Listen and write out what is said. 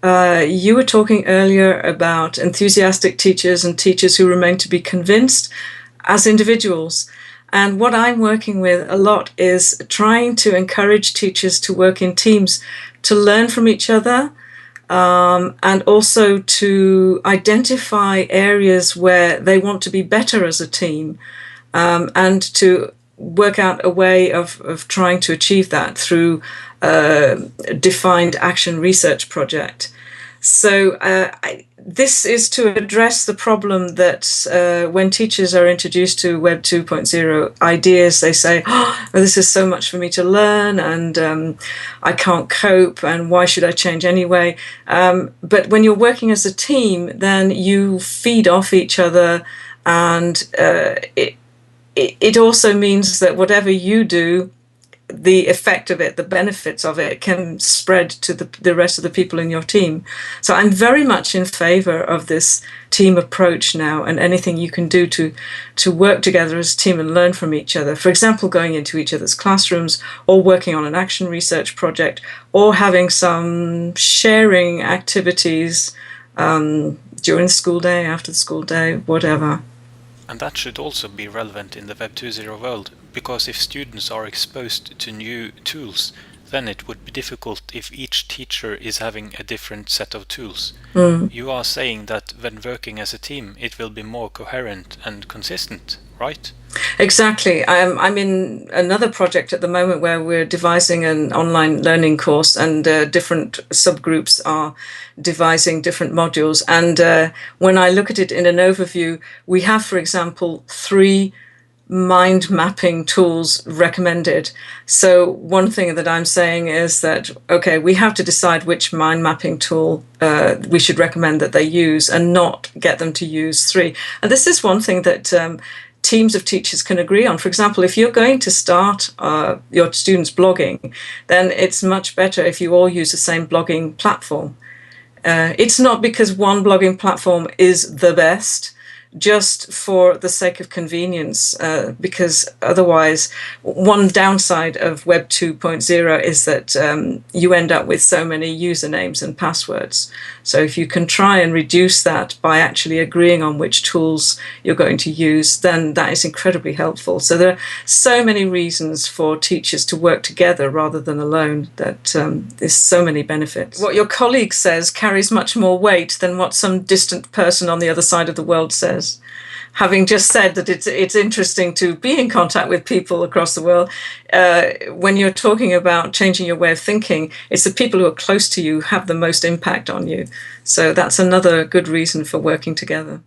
You were talking earlier about enthusiastic teachers and teachers who remain to be convinced as individuals. And what I'm working with a lot is trying to encourage teachers to work in teams, to learn from each other, and also to identify areas where they want to be better as a team, and to work out a way of trying to achieve that through a defined action research project. So this is to address the problem that when teachers are introduced to Web 2.0 ideas, they say, oh, this is so much for me to learn, and I can't cope, and why should I change anyway? But when you're working as a team, then you feed off each other, and it also means that whatever you do, the effect of it, the benefits of it, can spread to the rest of the people in your team. So I'm very much in favor of this team approach now, and anything you can do to work together as a team and learn from each other. For example, going into each other's classrooms, or working on an action research project, or having some sharing activities during the school day, after the school day, whatever. And that should also be relevant in the Web 2.0 world, because if students are exposed to new tools, then it would be difficult if each teacher is having a different set of tools. You are saying that when working as a team, it will be more coherent and consistent, right? Exactly. I'm in another project at the moment where we're devising an online learning course, and different subgroups are devising different modules. And when I look at it in an overview, we have, for example, 3 mind mapping tools recommended. So one thing that I'm saying is that, okay, we have to decide which mind mapping tool we should recommend that they use, and not get them to use 3. And this is one thing that teams of teachers can agree on. For example, if you're going to start your students blogging, then it's much better if you all use the same blogging platform. It's not because one blogging platform is the best, just for the sake of convenience, because otherwise, one downside of Web 2.0 is that you end up with so many usernames and passwords. So if you can try and reduce that by actually agreeing on which tools you're going to use, then that is incredibly helpful. So there are so many reasons for teachers to work together rather than alone, that there's so many benefits. What your colleague says carries much more weight than what some distant person on the other side of the world says. Having just said that it's interesting to be in contact with people across the world, when you're talking about changing your way of thinking, it's the people who are close to you who have the most impact on you. So that's another good reason for working together.